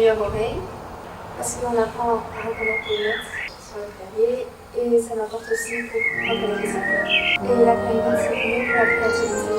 meilleure oreille, parce qu'on apprend à reconnaître les notes sur le clavier, et ça m'apporte aussi pour reconnaître les accords. Et la clarinette, c'est mieux pour la créativité.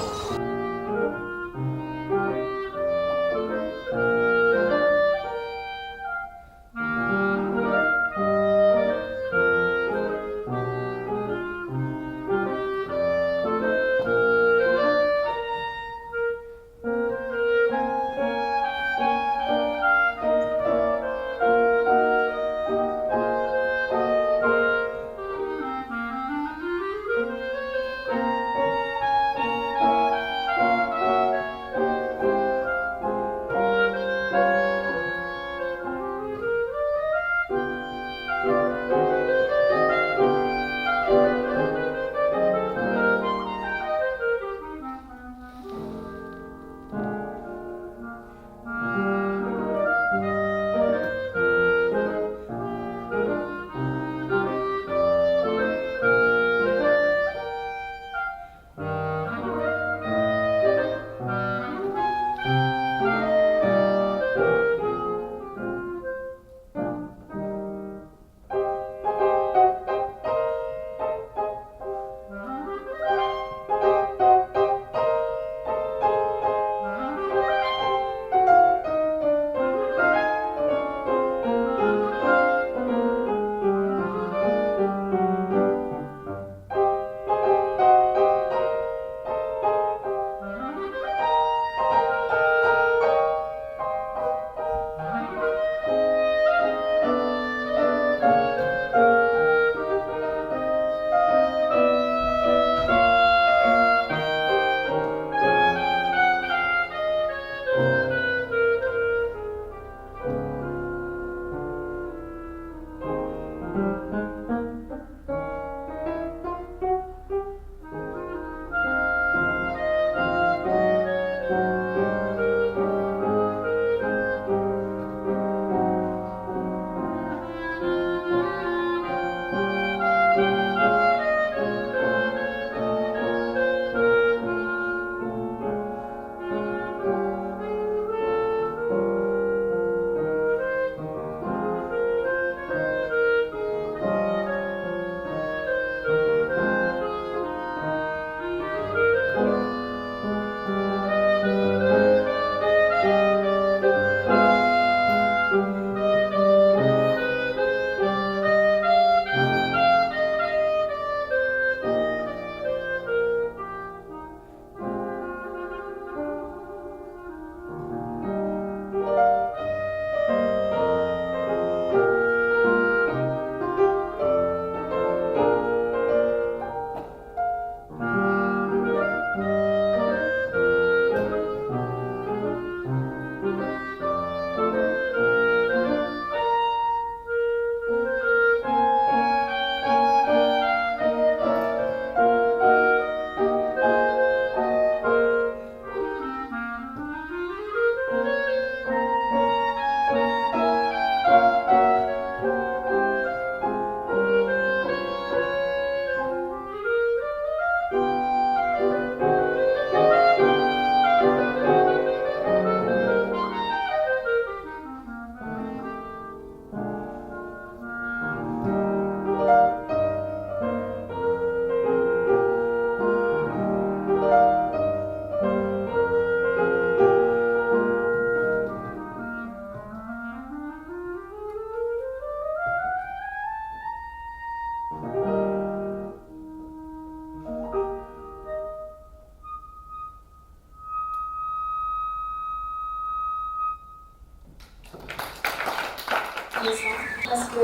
Parce que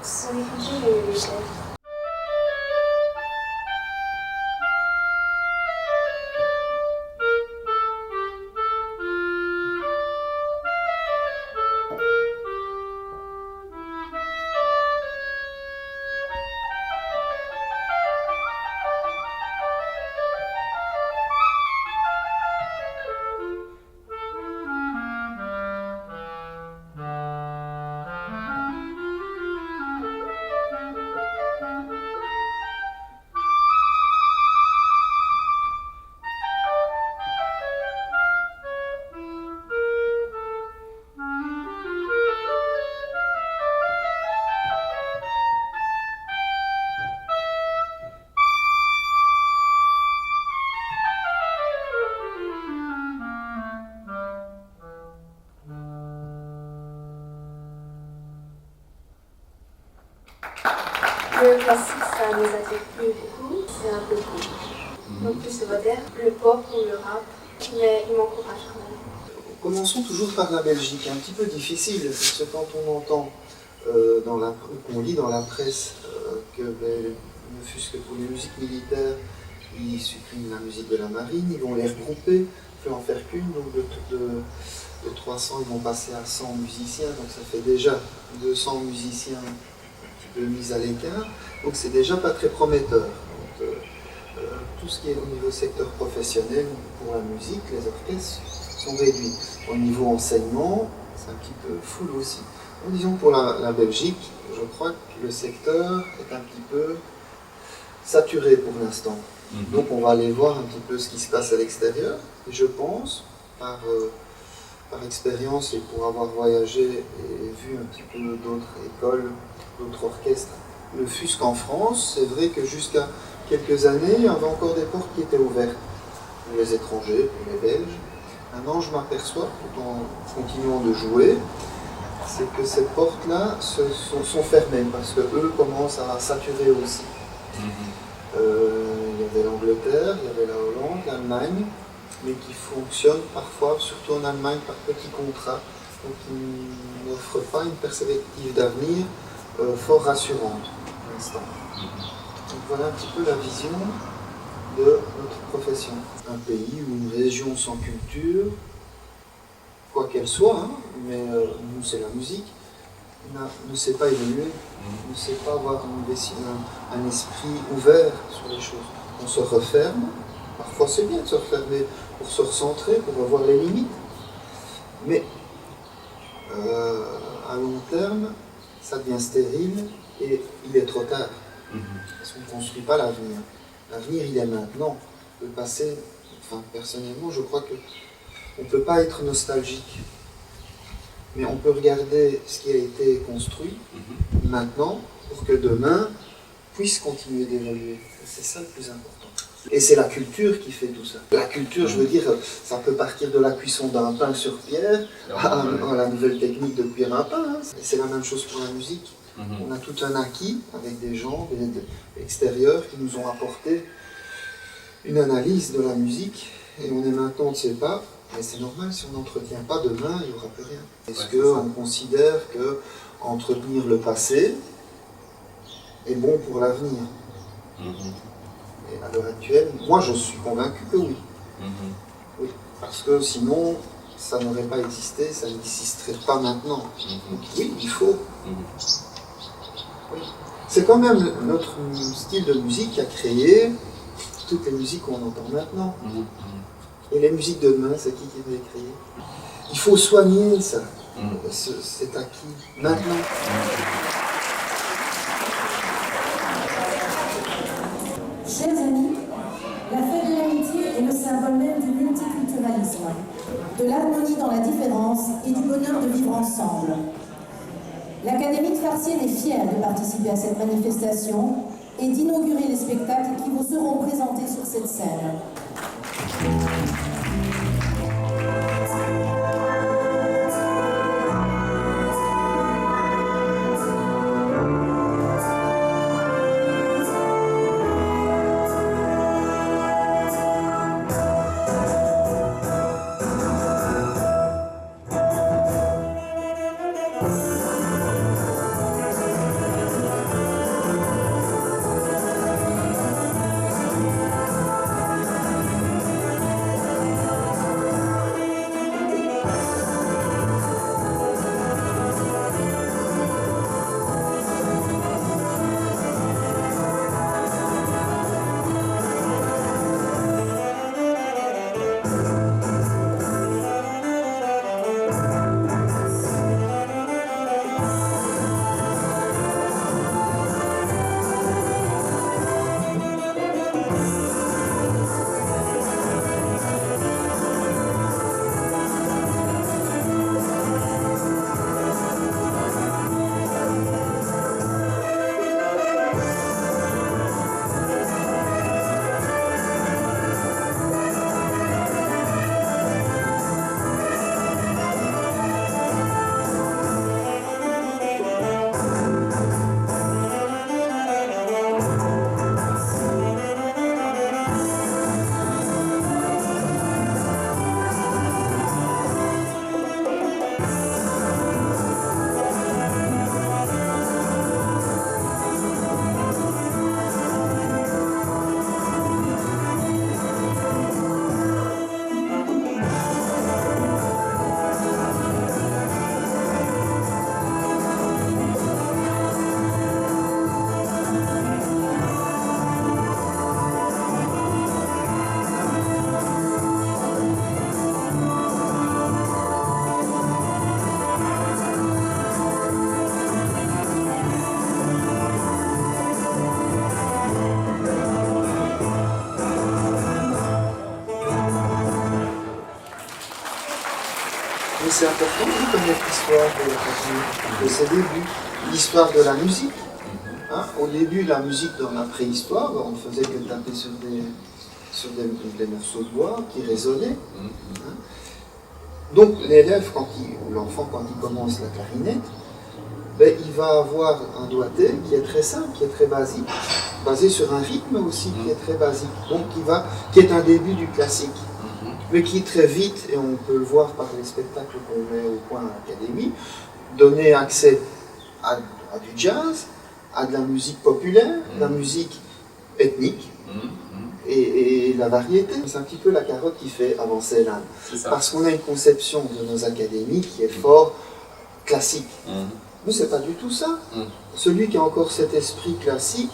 son écriture est chère. Le classique, ça ne nous attire plus beaucoup, c'est un peu cool. Donc plus le moderne, le pop ou le rap, mais il m'encourage quand même. Commençons toujours par la Belgique, un petit peu difficile, parce que quand on entend, qu'on lit dans la presse que ne fût-ce que pour les musiques militaires, ils suppriment la musique de la marine, ils vont les regrouper, plus en faire qu'une, donc de 300 ils vont passer à 100 musiciens, donc ça fait déjà 200 musiciens un petit peu mis à l'écart, donc c'est déjà pas très prometteur. Donc, tout ce qui est au niveau secteur professionnel pour la musique, les orchestres sont réduits. Au niveau enseignement, c'est un petit peu full aussi. Donc, disons pour la Belgique, je crois que le secteur est un petit peu saturé pour l'instant. Donc on va aller voir un petit peu ce qui se passe à l'extérieur. Et je pense, par expérience et pour avoir voyagé et vu un petit peu d'autres écoles, d'autres orchestres, ne fût-ce qu'en France, c'est vrai que jusqu'à quelques années, il y avait encore des portes qui étaient ouvertes pour les étrangers, pour les Belges. Maintenant, je m'aperçois, tout en continuant de jouer, c'est que ces portes-là sont fermées parce qu'eux commencent à saturer aussi. Il y avait l'Angleterre, il y avait la Hollande, l'Allemagne, mais qui fonctionnent parfois, surtout en Allemagne, par petits contrats, donc qui n'offrent pas une perspective d'avenir fort rassurante pour l'instant. Donc voilà un petit peu la vision de notre profession. Un pays ou une région sans culture, quoi qu'elle soit, hein, mais nous c'est la musique, ne sait pas évoluer, ne sait pas avoir un esprit ouvert sur les choses. On se referme, parfois c'est bien de se refermer pour se recentrer, pour revoir les limites, mais à long terme, ça devient stérile et il est trop tard. Parce qu'on ne construit pas l'avenir. L'avenir, il est maintenant. Le passé, enfin, personnellement, je crois qu'on ne peut pas être nostalgique. Mais on peut regarder ce qui a été construit maintenant pour que demain puisse continuer d'évoluer. C'est ça le plus important. Et c'est la culture qui fait tout ça. La culture, je veux dire, ça peut partir de la cuisson d'un pain sur pierre à la nouvelle technique de cuire un pain. Hein. C'est la même chose pour la musique. On a tout un acquis avec des gens extérieurs qui nous ont apporté une analyse de la musique et on est maintenant, on ne sait pas, mais c'est normal, si on n'entretient pas demain, il n'y aura plus rien. Est-ce qu'on considère que entretenir le passé est bon pour l'avenir? Et à l'heure actuelle, moi je suis convaincu que oui. Oui, parce que sinon, ça n'aurait pas existé, ça n'existerait pas maintenant. Donc oui, il faut. Oui. C'est quand même notre style de musique qui a créé toutes les musiques qu'on entend maintenant. Et les musiques de demain, c'est qui va les créer? Il faut soigner ça, cet acquis, maintenant. Chers amis, la fête de l'amitié est le symbole même du multiculturalisme, de l'harmonie dans la différence et du bonheur de vivre ensemble. L'Académie de Farciennes est fière de participer à cette manifestation et d'inaugurer les spectacles qui vous seront présentés sur cette scène. c'est important de connaître l'histoire de la patrie, de ses débuts, l'histoire de la musique. Hein, au début, la musique dans la préhistoire, on ne faisait que taper sur des morceaux de bois qui résonnaient. Hein. Donc l'élève, ou l'enfant, quand il commence la clarinette, ben, il va avoir un doigté qui est très simple, qui est très basique, basé sur un rythme aussi qui est très basique, donc qui est un début du classique, mais qui très vite, et on peut le voir par les spectacles qu'on met au point à l'Académie, donner accès à du jazz, à de la musique populaire, de la musique ethnique, et la variété. C'est un petit peu la carotte qui fait avancer l'âne. Parce qu'on a une conception de nos académies qui est fort classique. Mais c'est pas du tout ça. Celui qui a encore cet esprit classique,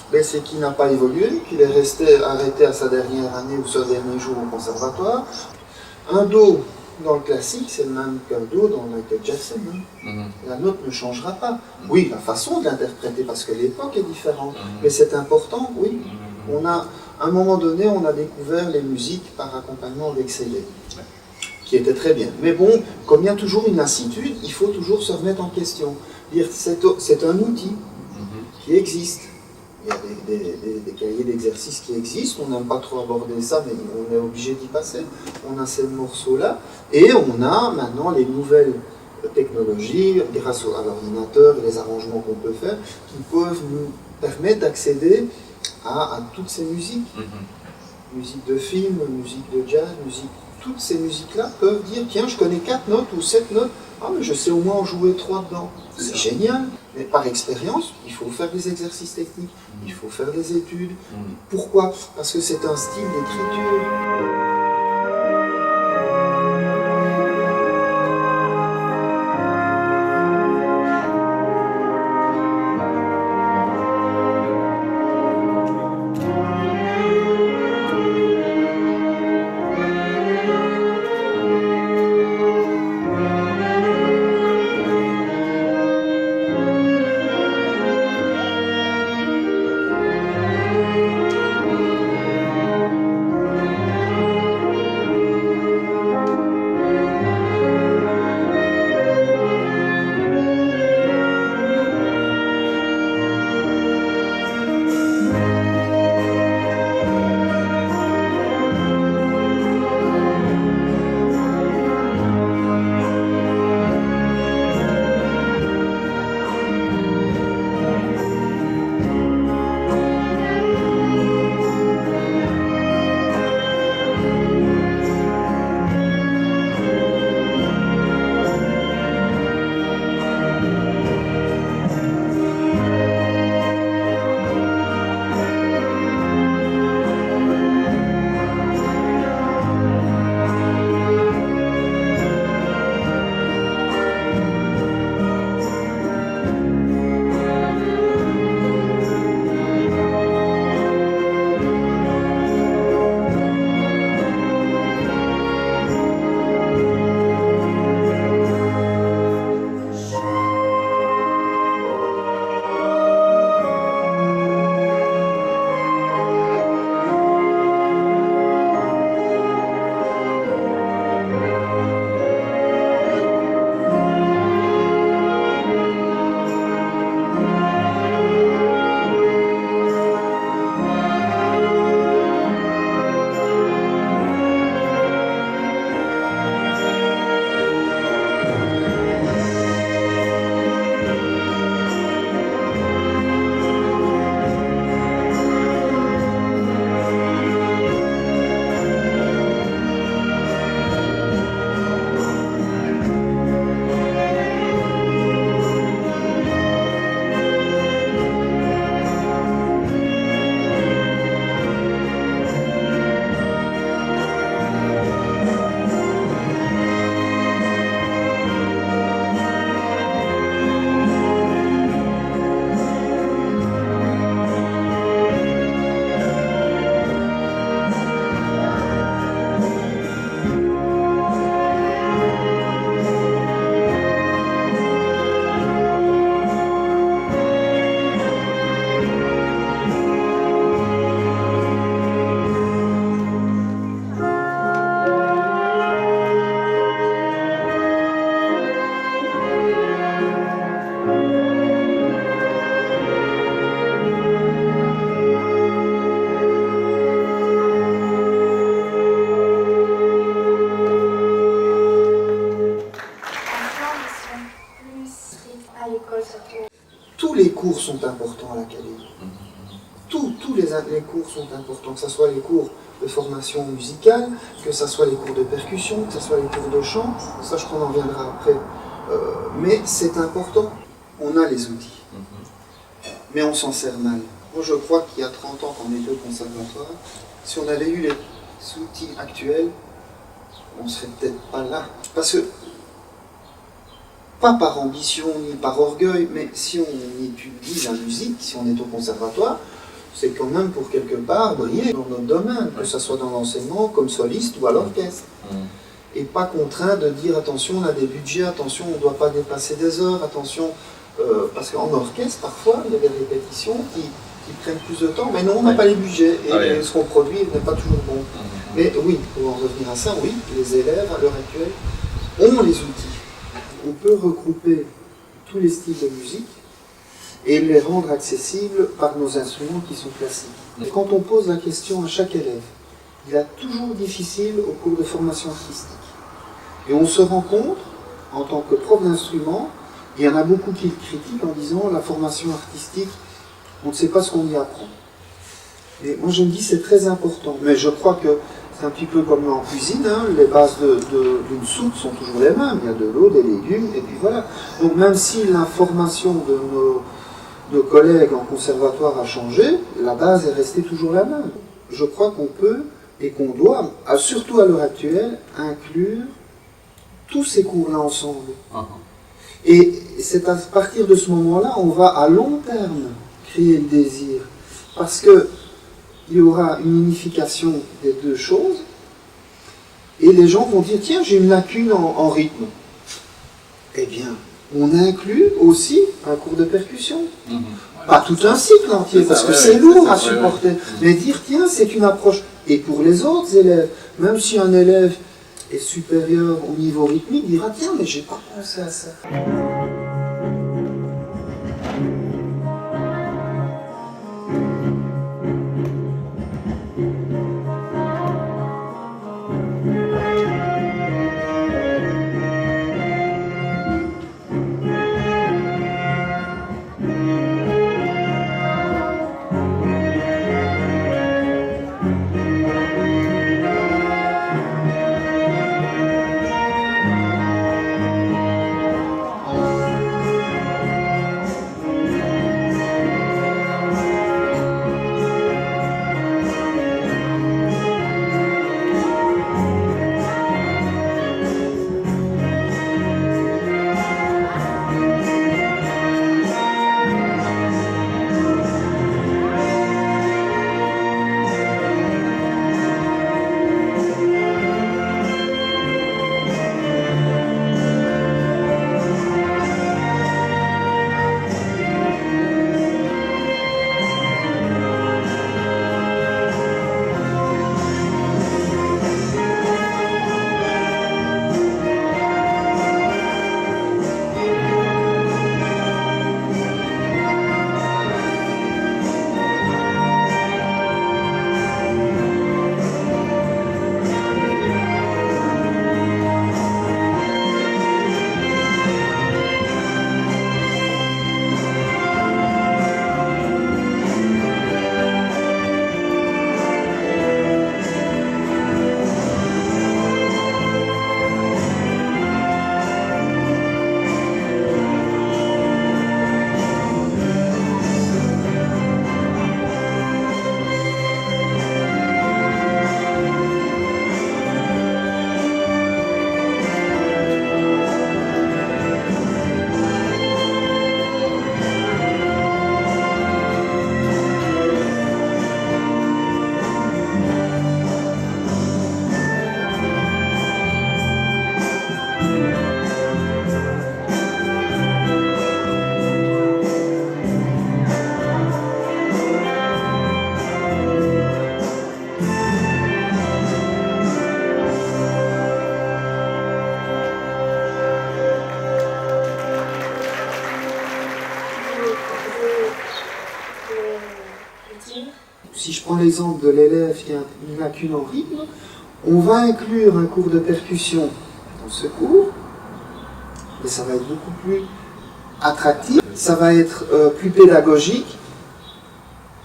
ben c'est qu'il n'a pas évolué, qu'il est resté arrêté à sa dernière année ou son dernier jour au conservatoire. Un do dans le classique, c'est le même qu'un do dans Michael Jackson. La note ne changera pas. Oui, la façon de l'interpréter, parce que l'époque est différente. Mais c'est important, oui. À un moment donné, on a découvert les musiques par accompagnement avec CD, qui était très bien. Mais bon, comme il y a toujours une lassitude, il faut toujours se remettre en question. Dire c'est un outil qui existe. Il y a des cahiers d'exercices qui existent, on n'aime pas trop aborder ça, mais on est obligé d'y passer. On a ces morceaux-là, et on a maintenant les nouvelles technologies, grâce à l'ordinateur et les arrangements qu'on peut faire, qui peuvent nous permettre d'accéder à toutes ces musiques. Musique de film, musique de jazz, toutes ces musiques-là peuvent dire, tiens, je connais 4 notes ou 7 notes, ah mais je sais au moins en jouer 3 dedans. C'est génial. Mais par expérience, il faut faire des exercices techniques, il faut faire des études. Pourquoi? Parce que c'est un style d'écriture. strict à l'école surtout. Tous les cours sont importants à l'académie. Tous les cours sont importants, que ce soit les cours de formation musicale, que ce soit les cours de percussion, que ce soit les cours de chant, ça je crois qu'on en reviendra après. Mais c'est important, on a les outils, mais on s'en sert mal. Moi je crois qu'il y a 30 ans qu'on était au conservatoire, si on avait eu les outils actuels, on ne serait peut-être pas là. Parce que, pas par ambition ni par orgueil, mais si on étudie la musique, si on est au conservatoire, c'est quand même pour quelque part briller dans notre domaine, que ce soit dans l'enseignement, comme soliste ou à l'orchestre. Et pas contraint de dire attention, on a des budgets, attention, on ne doit pas dépasser des heures, attention, parce qu'en orchestre, parfois, il y a des répétitions qui prennent plus de temps, mais non, on n'a pas les budgets, et ce qu'on produit n'est pas toujours bon. Mais oui, pour en revenir à ça, oui, les élèves, à l'heure actuelle, ont les outils. On peut regrouper tous les styles de musique et les rendre accessibles par nos instruments qui sont classiques. Et quand on pose la question à chaque élève, il est toujours difficile au cours de formation artistique. Et on se rend compte, en tant que prof d'instrument, il y en a beaucoup qui le critiquent en disant la formation artistique, on ne sait pas ce qu'on y apprend. Et moi je me dis c'est très important, mais je crois que c'est un petit peu comme en cuisine, hein, les bases d'une soupe sont toujours les mêmes, il y a de l'eau, des légumes, et puis voilà. Donc même si l'information de nos collègues en conservatoire a changé, la base est restée toujours la même. Je crois qu'on peut et qu'on doit, surtout à l'heure actuelle, inclure tous ces cours-là ensemble. Et c'est à partir de ce moment-là, on va à long terme créer le désir. Parce que il y aura une unification des deux choses, et les gens vont dire, tiens, j'ai une lacune en rythme. Eh bien, on inclut aussi un cours de percussion. Pas tout un cycle entier, parce que c'est lourd à supporter. Mais dire, tiens, c'est une approche. Et pour les autres élèves, même si un élève est supérieur au niveau rythmique, il dira, tiens, mais j'ai pas pensé à ça. Si je prends l'exemple de l'élève qui a une lacune en rythme, on va inclure un cours de percussion dans ce cours, mais ça va être beaucoup plus attractif, ça va être plus pédagogique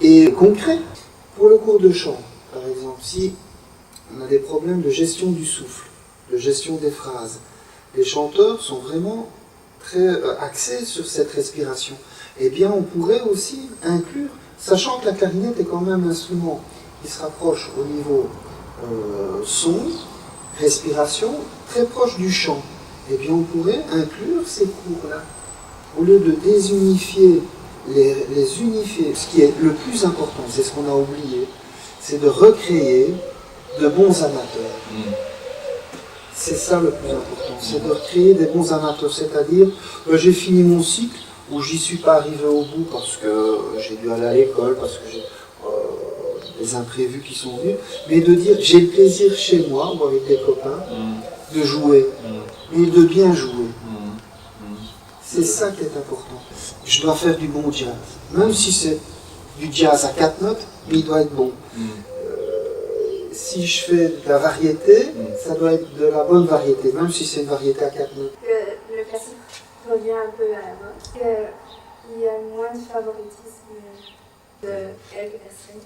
et concret. Pour le cours de chant, par exemple, si on a des problèmes de gestion du souffle, de gestion des phrases, les chanteurs sont vraiment très axés sur cette respiration. Eh bien, on pourrait aussi inclure, sachant que la clarinette est quand même un instrument qui se rapproche au niveau son, respiration, très proche du chant. Eh bien, on pourrait inclure ces cours-là. Au lieu de désunifier, les unifier. Ce qui est le plus important, c'est ce qu'on a oublié, c'est de recréer de bons amateurs. C'est ça le plus important, c'est de recréer des bons amateurs, c'est-à-dire j'ai fini mon cycle où j'y suis pas arrivé au bout parce que j'ai dû aller à l'école, parce que j'ai des imprévus qui sont venus, mais de dire j'ai le plaisir chez moi ou avec des copains de jouer, mais de bien jouer. C'est ça qui est important. Je dois faire du bon jazz, même si c'est du jazz à 4 notes, mais il doit être bon. Si je fais de la variété, ça doit être de la bonne variété, même si c'est une variété à 4 notes. Le classique revient un peu à la mode. Il y a moins de favoritisme de quelques personnes.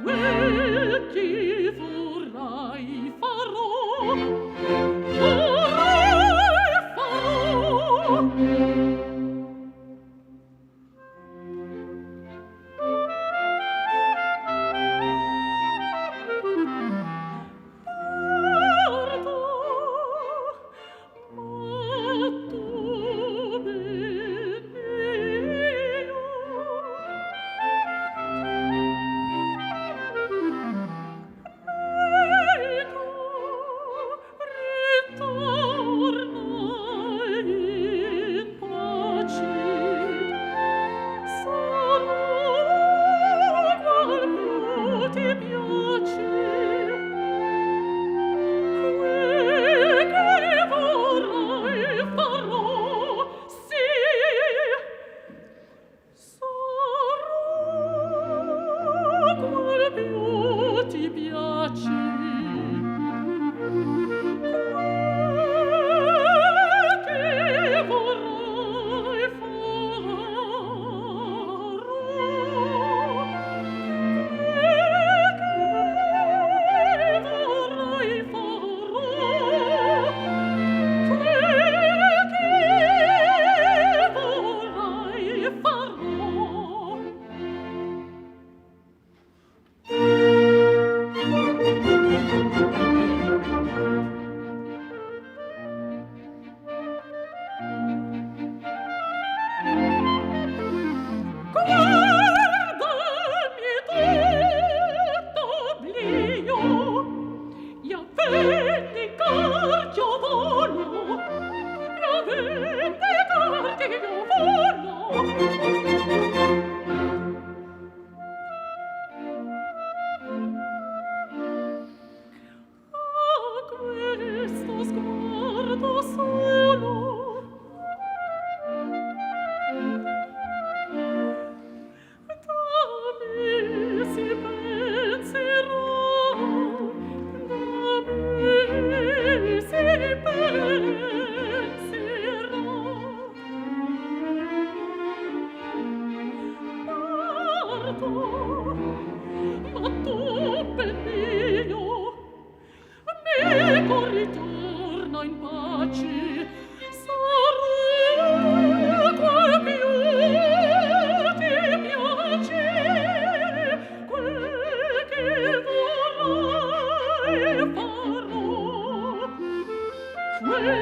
Ma tu, bel mio, me corritor Stella,